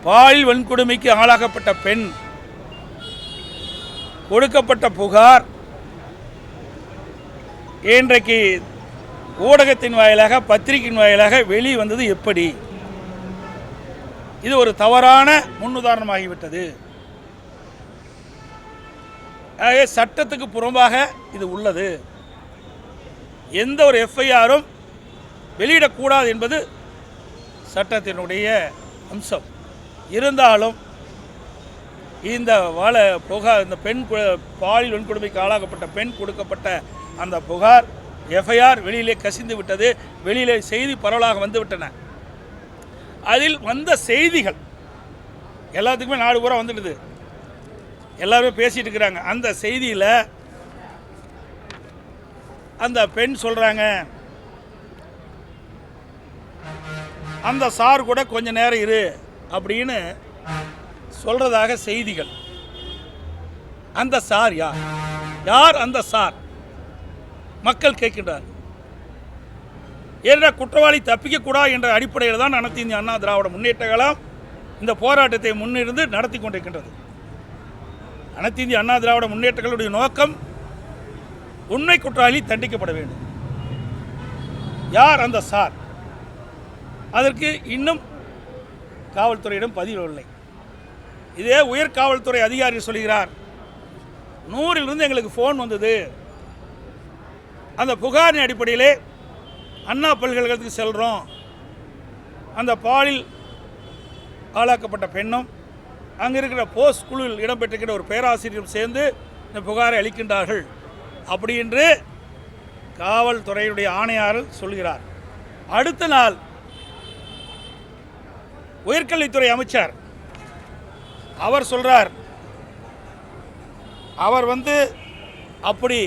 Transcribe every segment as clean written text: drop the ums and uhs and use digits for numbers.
பாலியல் வன்கொடுமைக்கு ஆளாக்கப்பட்ட பெண் கொடுக்கப்பட்ட புகார் இன்றைக்கு ஊடகத்தின் வாயிலாக பத்திரிகையின் வாயிலாக வெளிவந்தது எப்படி? இது ஒரு தவறான முன்னுதாரணமாகிவிட்டது. ஆகவே சட்டத்துக்கு புறம்பாக இது உள்ளது. எந்த ஒரு எஃப்ஐஆரும் வெளியிடக்கூடாது என்பது சட்டத்தினுடைய அம்சம். இருந்தாலும் இந்த இந்த பெண் பாலியல் வன்கொடுமைக்கு ஆளாக்கப்பட்ட பெண் கொடுக்கப்பட்ட அந்த புகார் எஃப்ஐஆர் வெளியிலே கசிந்து விட்டது. வெளியிலே செய்தி பரவலாக வந்துவிட்டன. அதில் வந்த செய்திகள் எல்லாத்துக்குமே நாடு பூரா வந்துடுது. எல்லாருமே பேசிகிட்டு இருக்கிறாங்க. அந்த செய்தியில் அந்த பெண் சொல்கிறாங்க, அந்த சார் கூட கொஞ்ச நேரம் இரு அப்படின்னு சொல்கிறதாக செய்திகள். அந்த சார் யார்? யார் அந்த சார்? மக்கள் கேட்கின்றார். ஏன்னா குற்றவாளி தப்பிக்கக்கூடாது என்ற அடிப்படையில் தான் அனைத்து இந்திய அண்ணா திராவிட முன்னேற்ற கழகம் இந்த போராட்டத்தை முன்னிருந்து நடத்தி கொண்டிருக்கின்றது. அனைத்து இந்திய அண்ணா திராவிட முன்னேற்ற கழகத்துடைய நோக்கம் உண்மை குற்றவாளி தண்டிக்கப்பட வேண்டும். யார் அந்த சார்? அதற்கு இன்னும் காவல்துறையிடம் பதிவு இல்லை. இதே உயர் காவல்துறை அதிகாரி சொல்கிறார், 100 எங்களுக்கு ஃபோன் வந்தது. அந்த புகாரின் அடிப்படையிலே அண்ணா பல்கலைக்கழகத்துக்கு செல்கிறோம். அந்த பாலியல் ஆளாக்கப்பட்ட பெண்ணும் அங்கே இருக்கிற போஸ்ட் குழுவில் இடம்பெற்றிருக்கிற ஒரு பேராசிரியரும் சேர்ந்து இந்த புகாரை அளிக்கின்றார்கள் அப்படி என்று காவல்துறையுடைய ஆணையாளர் சொல்கிறார். அடுத்த நாள் உயர்கல்வித்துறை அமைச்சர் அவர் சொல்கிறார், அவர் அப்படி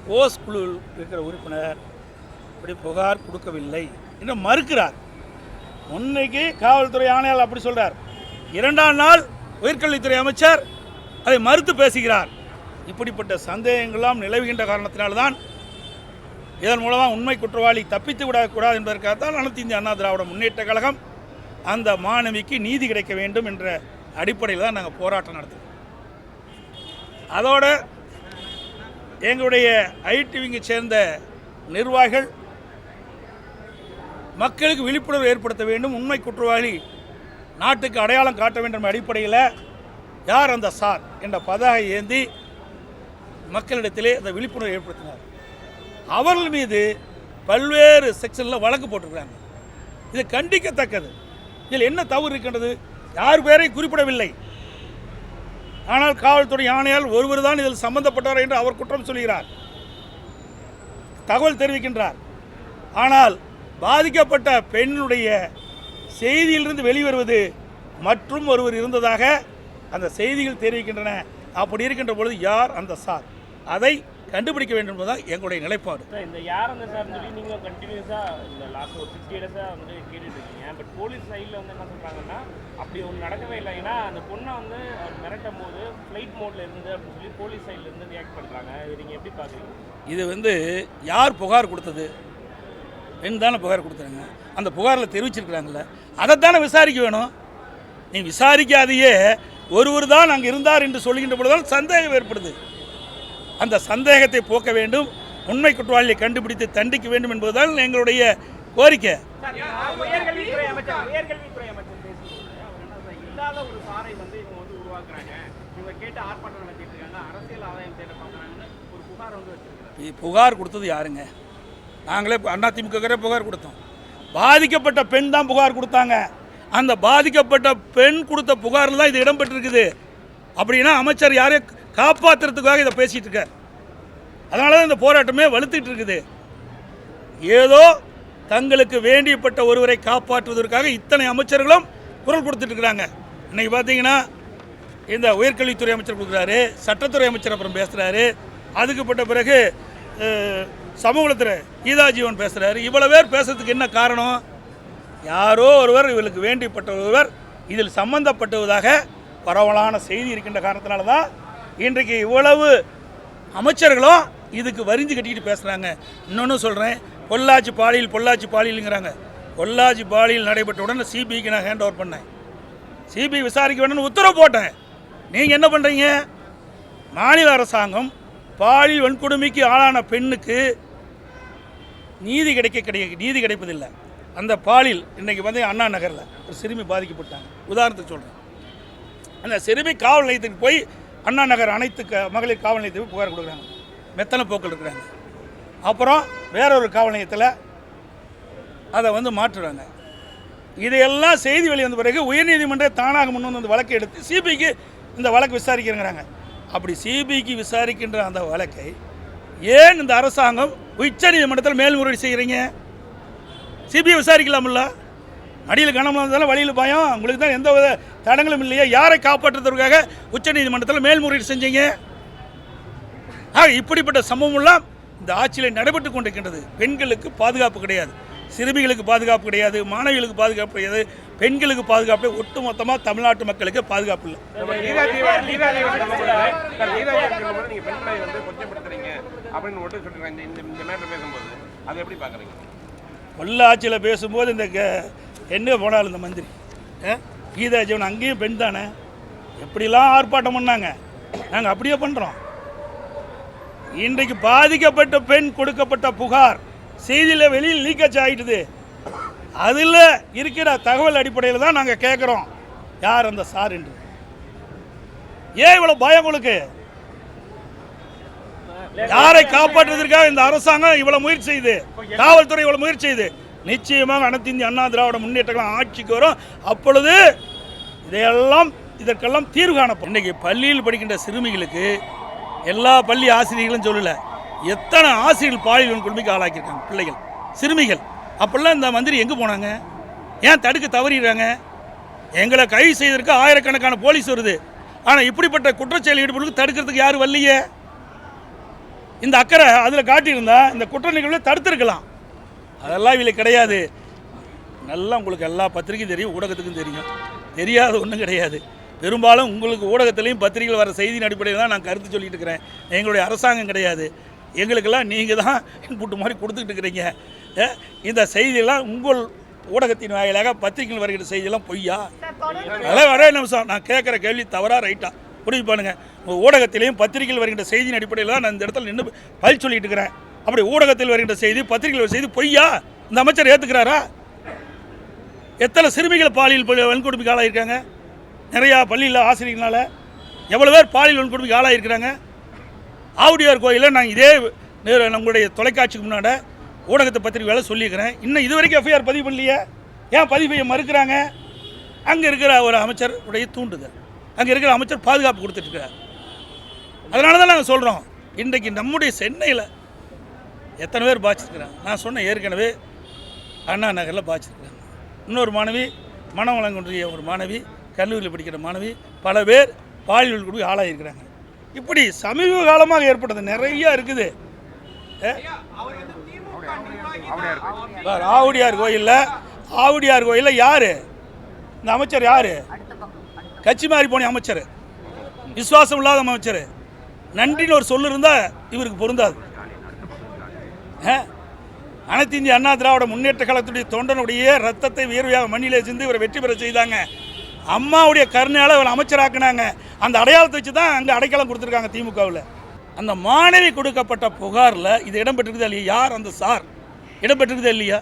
போஸ்ட் குழுவில் இருக்கிற உறுப்பினர் அப்படி புகார் கொடுக்கவில்லை என்று மறுக்கிறார். முன்னைக்கு காவல்துறை ஆணையாளர் அப்படி சொல்கிறார். 2ஆம் நாள் உயர்கல்வித்துறை அமைச்சர் அதை மறுத்து பேசுகிறார். இப்படிப்பட்ட சந்தேகங்கள்லாம் நிலவுகின்ற காரணத்தினால்தான் இதன் மூலமாக உண்மை குற்றவாளி தப்பித்து விடக்கூடாது என்பதற்காகத்தான் அனைத்து இந்திய அண்ணா திராவிட முன்னேற்ற கழகம் அந்த மாணவிக்கு நீதி கிடைக்க வேண்டும் என்ற அடிப்படையில் தான் நாங்கள் போராட்டம் நடத்துகிறோம். அதோட எங்களுடைய ஐடிவிங்கை சேர்ந்த நிர்வாகிகள் மக்களுக்கு விழிப்புணர்வு ஏற்படுத்த வேண்டும், உண்மை குற்றவாளி நாட்டுக்கு அடையாளம் காட்ட வேண்டும் என்ற அடிப்படையில் யார் அந்த சார் என்ற பதாகை ஏந்தி மக்களிடத்திலே அந்த விழிப்புணர்வு ஏற்படுத்தினார். அவர்கள் மீது பல்வேறு செக்ஷனில் வழக்கு போட்டிருக்கிறாங்க. இது கண்டிக்கத்தக்கது. இதில் என்ன தவறு இருக்கின்றது? யார் பேரை குறிப்பிடவில்லை. ஆனால் காவல்துறை ஆணையாளர் ஒருவர் தான் இதில் சம்பந்தப்பட்டவர் என்று அவர் குற்றம் சொல்கிறார், தகவல் தெரிவிக்கின்றார். ஆனால் பாதிக்கப்பட்ட பெண்ணுடைய செய்தியிலிருந்து வெளிவருவது மற்றும் ஒருவர் இருந்ததாக அந்த செய்திகள் தெரிவிக்கின்றன. அப்படி இருக்கின்ற பொழுது யார் அந்த சார், அதை கண்டுபிடிக்க வேண்டும் என்பதுதான் எங்களுடைய நிலைப்பாடு. இந்த யார் அந்த சார் சொல்லி நீங்கள் கண்டினியூஸாக இந்த லாஸ்ட் ஒரு 60 டேஸாக கேட்டுட்டு இருக்கீங்க. பட் போலீஸ் சைடில் என்ன சொல்கிறாங்கன்னா அப்படி ஒன்று நடக்கவே இல்லை. ஏன்னா அந்த பொண்ணை அவர் மிரட்டும் போது ஃப்ளைட் மோடில் இருந்து அப்படின்னு சொல்லி போலீஸ் சைட்லேருந்து ரியாக்ட் பண்ணுறாங்க. இது நீங்கள் எப்படி பார்க்குறீங்க? இது யார் புகார் கொடுத்தது? பெண் தானே புகார் கொடுத்தாங்க. அந்த புகாரில் தெரிவிச்சிருக்கிறாங்கல்ல, அதைத்தானே விசாரிக்க வேணும். நீ விசாரிக்காதையே ஒருவர் தான் அங்கே இருந்தார் என்று சொல்கின்ற பொழுதுதான் சந்தேகம் ஏற்படுது. அந்த சந்தேகத்தை போக்க வேண்டும், உண்மை குற்றவாளியை கண்டுபிடித்து தண்டிக்க வேண்டும் என்பதுதான் எங்களுடைய கோரிக்கை. புகார் கொடுத்தது யாருங்க? நாங்களே அதிமுக புகார் கொடுத்தோம். பாதிக்கப்பட்ட பெண் தான் புகார் கொடுத்தாங்க. அந்த பாதிக்கப்பட்ட பெண் கொடுத்த புகாரில் தான் இது இடம்பெற்றிருக்குது. அப்படின்னா அமைச்சர் யாரையும் காப்பாற்றுறதுக்காக இதை பேசிகிட்டு இருக்கார். அதனால தான் இந்த போராட்டமே வலுத்துட்டு இருக்குது. ஏதோ தங்களுக்கு வேண்டியப்பட்ட ஒருவரை காப்பாற்றுவதற்காக இத்தனை அமைச்சர்களும் குரல் கொடுத்துட்டு இருக்கிறாங்க. இன்றைக்கி பார்த்தீங்கன்னா இந்த உயர்கல்வித்துறை அமைச்சர் கொடுக்குறாரு, சட்டத்துறை அமைச்சர் அப்புறம் பேசுகிறாரு, அதுக்குப்பட்ட பிறகு சமூகத்துறை கீதா ஜீவன் பேசுகிறாரு. இவ்வளோ பேர் பேசுறதுக்கு என்ன காரணம்? யாரோ ஒருவர் இவர்களுக்கு வேண்டியப்பட்ட ஒருவர் இதில் சம்பந்தப்பட்டதாக பரவலான செய்தி இருக்கின்ற காரணத்தினால தான் இன்றைக்கு இவ்வளவு அமைச்சர்களும் இதுக்கு வரிஞ்சு கட்டிக்கிட்டு பேசுகிறாங்க. இன்னொன்று சொல்கிறேன், பொள்ளாச்சி பாலியலுங்கிறாங்க. பொள்ளாச்சி பாலியல் நடைபெற்ற உடனே சிபிஐக்கு நான் ஹேண்ட் ஓவர் பண்ணேன். சிபிஐ விசாரிக்க வேணும்னு உத்தரவு போட்டேன். நீங்கள் என்ன பண்ணுறீங்க? மாநில அரசாங்கம் பாலியல் வன்கொடுமைக்கு ஆளான பெண்ணுக்கு நீதி கிடைப்பதில்லை. அந்த பாலியல் இன்றைக்கி வந்து அண்ணா நகரில் ஒரு சிறுமி பாதிக்கப்பட்டாங்க. உதாரணத்துக்கு சொல்கிறேன். அந்த சிறுமி காவல் நிலையத்துக்கு போய் அண்ணா நகர் அனைத்து மகளிர் காவல் நிலையத்துக்கு புகார் கொடுக்குறாங்க. மெத்தனை போக்கள் இருக்கிறாங்க. அப்புறம் வேறொரு காவல் நிலையத்தில் அதை வந்து மாற்றுறாங்க. இதையெல்லாம் செய்தி வெளிவந்த பிறகு உயர்நீதிமன்றம் தானாக முன் வந்து அந்த வழக்கை எடுத்து சிபிஐக்கு இந்த வழக்கு விசாரிக்கிறேங்கிறாங்க. அப்படி சிபிஐக்கு விசாரிக்கின்ற அந்த வழக்கை ஏன் இந்த அரசாங்கம் உச்சநீதிமன்றத்தில் மேல்முறையீடு செய்கிறீங்க? சிபிஐ விசாரிக்கலாம்ல. அடியில் கனமாக இருந்தாலும் வழியில் பயம், உங்களுக்கு தான் எந்த வித தடங்களும் இல்லையா? யாரை காப்பாற்றுறதுக்காக உச்சநீதிமன்றத்தில் மேல்முறையீடு செஞ்சீங்க? இப்படிப்பட்ட சம்பவம்லாம் இந்த ஆட்சியில் நடைபெற்று கொண்டிருக்கின்றது. பெண்களுக்கு பாதுகாப்பு கிடையாது, சிறுமிகளுக்கு பாதுகாப்பு கிடையாது, மாணவிகளுக்கு பாதுகாப்பு கிடையாது, பெண்களுக்கு பாதுகாப்பு, ஒட்டுமொத்தமாக தமிழ்நாட்டு மக்களுக்கு பாதுகாப்பு இல்லை. பொள்ளாச்சியில் பேசும்போது இந்த என்ன போனாலும் இந்த மந்திரி கீதா ஜீவன் அங்கேயும் பெண் தானே, எப்படிலாம் ஆர்ப்பாட்டம் பண்ணாங்க, நாங்கள் அப்படியே பண்ணுறோம். இன்றைக்கு பாதிக்கப்பட்ட பெண் கொடுக்கப்பட்ட புகார் செய்தியில் வெளியில் லீக்கேஜ் ஆகிட்டுது. அதில் இருக்கிற தகவல் அடிப்படையில் தான் நாங்கள் கேட்குறோம் யார் அந்த சார் என்று. ஏன் இவ்வளோ பயம் உங்களுக்கு? யாரை காப்பாற்றுவதற்காக இந்த அரசாங்கம் இவ்வளவு முயற்சி செய்யுது, காவல்துறை இவ்வளவு முயற்சி செய்யுது. நிச்சயமாக அனைத்து இந்திய அண்ணா திராவிட முன்னேற்றங்கள் ஆட்சிக்கு வரும். அப்பொழுது இதற்கெல்லாம் தீர்வு காணப்படும். இன்றைக்கி பள்ளியில் படிக்கின்ற சிறுமிகளுக்கு எல்லா பள்ளி ஆசிரியர்களும் சொல்லலை, எத்தனை ஆசிரியர்கள் பாலியல் வன்கொடுமைக்கு ஆளாக்கியிருக்காங்க பிள்ளைகள், சிறுமிகள். அப்பெல்லாம் இந்த மந்திரி எங்கே போனாங்க? ஏன் தடுக்க தவறிடுறாங்க? எங்களை கைது செய்வதற்கு ஆயிரக்கணக்கான போலீஸ் வருது. ஆனால் இப்படிப்பட்ட குற்றச்செயல் ஈடுபடுறதுக்கு தடுக்கிறதுக்கு யாரும் வரலையே. இந்த அக்கறை அதில் காட்டியிருந்தா இந்த குற்ற நிகழ்வை தடுத்திருக்கலாம். அதெல்லாம் இதில் கிடையாது. நல்லா உங்களுக்கு எல்லா பத்திரிகையும் தெரியும், ஊடகத்துக்கும் தெரியும், தெரியாத ஒன்றும் கிடையாது. பெரும்பாலும் உங்களுக்கு ஊடகத்திலையும் பத்திரிகைகள் வர செய்தியின் அடிப்படையில் தான் நான் கருத்து சொல்லிட்டு இருக்கிறேன். எங்களுடைய அரசாங்கம் கிடையாது. எங்களுக்கெல்லாம் நீங்கள் தான் இன்புட்டு மாதிரி கொடுத்துக்கிட்டு இருக்கிறீங்க. இந்த செய்தியெல்லாம் உங்கள் ஊடகத்தின் வாயிலாக பத்திரிகைகள் வருகிற செய்தியெல்லாம் பொய்யா? அதெல்லாம் ஒரே நிமிஷம், நான் கேட்குற கேள்வி தவறா ரைட்டா முடிவு பண்ணுங்கள். உங்கள் ஊடகத்திலையும் பத்திரிகைகள் வருகின்ற செய்தியின் அடிப்படையில் தான் நான் இந்த இடத்துல நின்று பதில் சொல்லிட்டு இருக்கிறேன். அப்படி ஊடகத்தில் வருகின்ற செய்தி, பத்திரிகைகள் செய்தி பொய்யா? இந்த அமைச்சர் ஏற்றுக்கிறாரா? எத்தனை சிறுமிகள் பாலியல் வன்கொடுமைக்கு ஆளாயிருக்காங்க? நிறையா பள்ளியில் ஆசிரியர்களால் எவ்வளோ பேர் பாலியல் வன்கொடுமைக்கு ஆளாயிருக்கிறாங்க? ஆவுடையார் கோயிலில் நான் இதே நம்மளுடைய தொலைக்காட்சிக்கு முன்னாடி ஊடகத்தை பத்திரிகை வேலை சொல்லியிருக்கிறேன். இன்னும் இது வரைக்கும் எஃப்ஐஆர் பதிவு பண்ணலையே. ஏன் பதிவு செய்ய மறுக்கிறாங்க? அங்கே இருக்கிற ஒரு அமைச்சர் உடைய தூண்டுதல், அங்கே இருக்கிற அமைச்சர் பாதுகாப்பு கொடுத்துட்ருக்கிறார். அதனால தான் நாங்கள் சொல்கிறோம், இன்றைக்கு நம்முடைய சென்னையில் எத்தனை பேர் பாதிச்சிருக்கிறாங்க. நான் சொன்ன ஏற்கனவே அண்ணா நகரில் பாதிச்சிருக்கிறாங்க. இன்னொரு மாணவி, மனவளங்குன்றிய ஒரு மாணவி, கல்லூரியில் படிக்கிற மாணவி, பல பேர் பாலியல் கூட ஆளாகிருக்கிறாங்க. இப்படி சமீப காலமாக ஏற்பட்டது நிறையா இருக்குது. ஆவுடையார் கோயிலில் யார் இந்த அமைச்சர்? யார்? கட்சி மாறி போன அமைச்சர், விசுவாசம் இல்லாத அமைச்சர். நன்றின்னு ஒரு சொல்லு இருந்தால் இவருக்கு பொருந்தாது. அனைத்து இந்திய அண்ணா திராவிட முன்னேற்ற கழகத்துடைய தொண்டனுடைய ரத்தத்தை வியர்வையாக மண்ணிலே சிந்து இவரை வெற்றி பெற செய்தாங்க. அம்மாவுடைய கருணையால் இவரை அமைச்சராக்குனாங்க. அந்த அடையாளத்தை வச்சு தான் அங்கே அடைக்கலம் கொடுத்துருக்காங்க திமுகவில். அந்த மாணவி கொடுக்கப்பட்ட புகாரில் இது இடம்பெற்றிருக்குதா இல்லையா? யார் அந்த சார்? இடம்பெற்றிருக்குதா இல்லையா?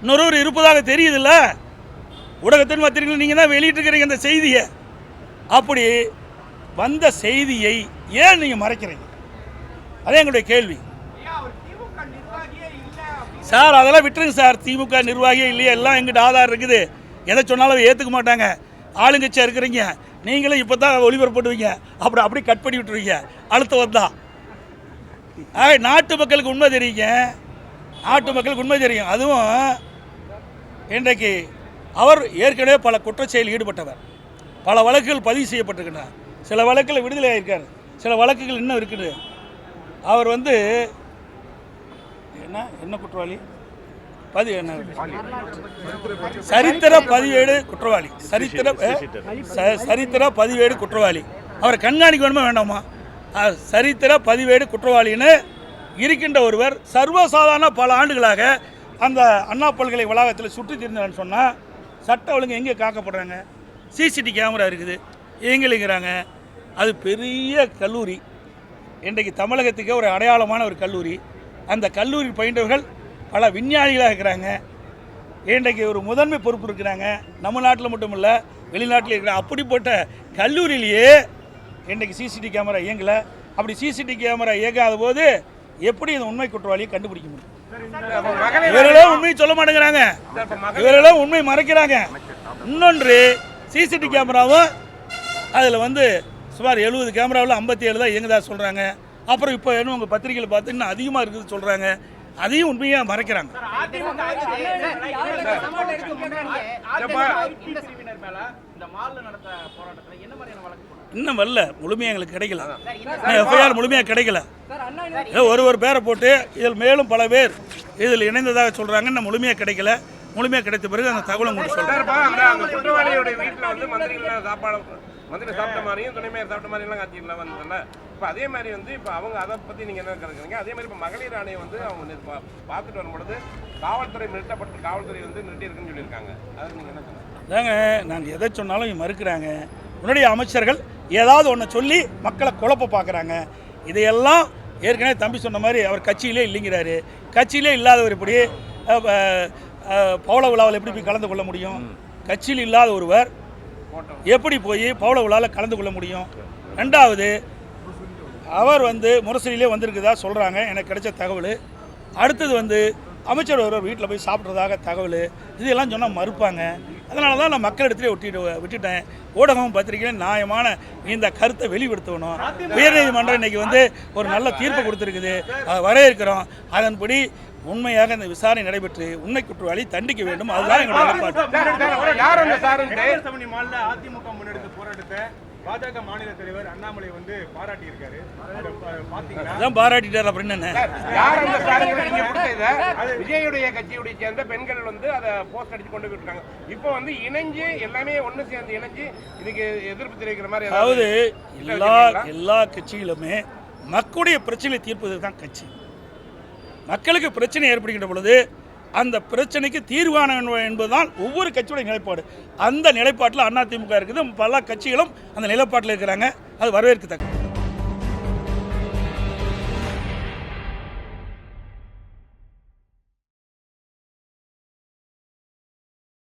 இன்னொரு இருப்பதாக தெரியுதுல்ல. ஊடகத்தின் பத்திரிகைகள் நீங்கள் தான் வெளியிட்டிருக்கிறீங்க அந்த செய்தியை. அப்படி வந்த செய்தியை ஏன் நீங்கள் மறைக்கிறீங்க? அதே எங்களுடைய கேள்வி சார். அதெல்லாம் விட்டுருங்க சார். திமுக நிர்வாகியே இல்லையா? எல்லாம் எங்கிட்ட ஆதாரம் இருக்குது. எதை சொன்னாலும் ஏற்றுக்க மாட்டாங்க. ஆளுங்கட்சியாக இருக்கிறீங்க, நீங்களும் இப்போ தான் ஒளிபரப்புடுவீங்க, அப்புறம் அப்படி கட் பண்ணி விட்டுருவீங்க அடுத்து வந்தால். நாட்டு மக்களுக்கு உண்மை தெரியுங்க, நாட்டு மக்களுக்கு உண்மை தெரியும். அதுவும் இன்றைக்கு அவர் ஏற்கனவே பல குற்றச்செயலில் ஈடுபட்டவர், பல வழக்குகள் பதிவு செய்யப்பட்டிருக்கின்றன. சில வழக்கில் விடுதலை ஆகியிருக்கார், சில வழக்குகள் இன்னும் இருக்குது. அவர் வந்து என்ன குற்றவாளி? சரித்திர பதிவேடு குற்றவாளி, சரித்திர பதிவேடு குற்றவாளி. அவரை கண்காணிக்க வேணுமா வேண்டாமா? சரித்திர பதிவேடு குற்றவாளின்னு இருக்கின்ற ஒருவர் சர்வசாதாரண பல ஆண்டுகளாக அந்த அண்ணா பல்கலை வளாகத்தில் சுற்றி திரிந்தான்னு சொன்னால் சட்ட ஒழுங்கு எங்கே காக்கப்படுறாங்க? சிசிடிவி கேமரா இருக்குது எங்களுங்கிறாங்க. அது பெரிய கல்லூரி, இன்றைக்கு தமிழகத்துக்கு ஒரு அடையாளமான ஒரு கல்லூரி. அந்த கல்லூரி பயின்றவர்கள் பல விஞ்ஞானிகளாக இருக்கிறாங்க. இன்றைக்கு ஒரு முதன்மை பொறுப்பு இருக்கிறாங்க. நம்ம நாட்டில் மட்டும் இல்லை, வெளிநாட்டில் இருக்கிறாங்க. அப்படிப்பட்ட கல்லூரியிலேயே இன்றைக்கு சிசிடிவி கேமரா இயங்கலை. அப்படி சிசிடிவி கேமரா இயங்காத போது எப்படி இந்த உண்மை குற்றவாளியை கண்டுபிடிக்க முடியும்? இவர்களும் உண்மையை சொல்ல மாட்டேங்கிறாங்க, இவர்களும் உண்மை மறைக்கிறாங்க. இன்னொன்று, சிசிடிவி கேமராவும் அதில் வந்து சுமார் 70 கேமராவில் 57 தான் இயங்குதா சொல்கிறாங்க. அப்புறம் இப்போ என்ன உங்கள் பத்திரிகையில் பார்த்து இன்னும் அதிகமாக இருக்குது சொல்கிறாங்க. அதையும் உண்மையாக மறைக்கிறாங்க. இன்னும் வரல, முழுமையாக எங்களுக்கு கிடைக்கல. எஃப்ஐஆர் முழுமையாக கிடைக்கல. ஒரு பேரை போட்டு இதில் மேலும் பல பேர் இதில் இணைந்ததாக சொல்கிறாங்க. இன்னும் முழுமையாக கிடைக்கல. முழுமையாக கிடைத்த பிறகு அந்த தகவலை உங்களுக்கு சொல்கிறேன். குற்றவாளியோட வீட்டில் வந்து மந்திரிகள் மந்திரி சாப்பிட்ட மாதிரியும் துணை மேயர் சாப்பிட்ட மாதிரிலாம் காட்சிகள்லாம் வந்ததில்ல. இப்போ அதே மாதிரி வந்து இப்போ அவங்க அதை பற்றி நீங்கள் என்ன கருதுறீங்க? அதே மாதிரி இப்போ மகளிர் ஆணையம் வந்து அவங்க பார்த்துட்டு வரும்பொழுது காவல்துறை காவல்துறை வந்து நிறுத்தியிருக்குன்னு சொல்லியிருக்காங்க. அது நீங்கள் என்ன சொல்லுங்கள்? அதாங்க, நாங்கள் எதை சொன்னாலும் மறுக்கிறாங்க. முன்னாடி அமைச்சர்கள் ஏதாவது ஒன்று சொல்லி மக்களை குழப்ப பார்க்குறாங்க. இதையெல்லாம் ஏற்கனவே தம்பி சொன்ன மாதிரி அவர் கட்சியிலே இல்லைங்கிறாரு. கட்சியிலே இல்லாதவர் இப்படி பவள விழாவில் எப்படி போய் கலந்து கொள்ள முடியும்? கட்சியில் இல்லாத ஒருவர் எப்படி போய் பவள விழாவில் கலந்து கொள்ள முடியும்? ரெண்டாவது, அவர் வந்து முரசொலியிலே வந்திருக்குதா சொல்கிறாங்க, எனக்கு கிடைச்ச தகவல். அடுத்தது வந்து அமைச்சர் ஒருவர் வீட்டில் போய் சாப்பிட்றதாக தகவல். இதெல்லாம் சொன்னால் மறுப்பாங்க. அதனால தான் நான் மக்களிடத்திலே விட்டுட்டேன். ஊடகம் பத்திரிகையில் நியாயமான இந்த கருத்தை வெளிப்படுத்தணும். உயர்நீதிமன்றம் இன்றைக்கி வந்து ஒரு நல்ல தீர்ப்பு கொடுத்துருக்குது, அதை வரவேற்கிறோம். அதன்படி உண்மையாக இந்த விசாரணை நடைபெற்று உண்மை குற்றவாளி தண்டிக்க வேண்டும். அதுதான் எங்களுடைய அதிமுக முன்னெடுத்த போராட்டத்தை பாஜக மாநில தலைவர் அண்ணாமலை வந்து பாராட்டியிருக்காரு. அதான் பாராட்டிட்டார். அப்படின்னு என்ன விஜயுடைய கட்சியுடைய சேர்ந்த பெண்கள் வந்து அதை போஸ்ட் அடிச்சு கொண்டு போயிருக்காங்க. இப்போ வந்து இணைஞ்சு எல்லாமே ஒன்று சேர்ந்து இணைஞ்சு இதுக்கு எதிர்ப்பு தெரிவிக்கிற மாதிரி. அதாவது எல்லா கட்சிகளுமே மக்களுடைய பிரச்சனை தீர்ப்பது தான் கட்சி. மக்களுக்கு பிரச்சனை ஏற்படுகின்ற பொழுது அந்த பிரச்சனைக்கு தீர்வான என்பதுதான் ஒவ்வொரு கட்சியோட நிலைப்பாடு. அந்த நிலைப்பாட்டில் அதிமுக இருக்குது. பல கட்சிகளும் அந்த நிலைப்பாட்டில் இருக்கிறாங்க. அது வரவேற்கத்தக்கது.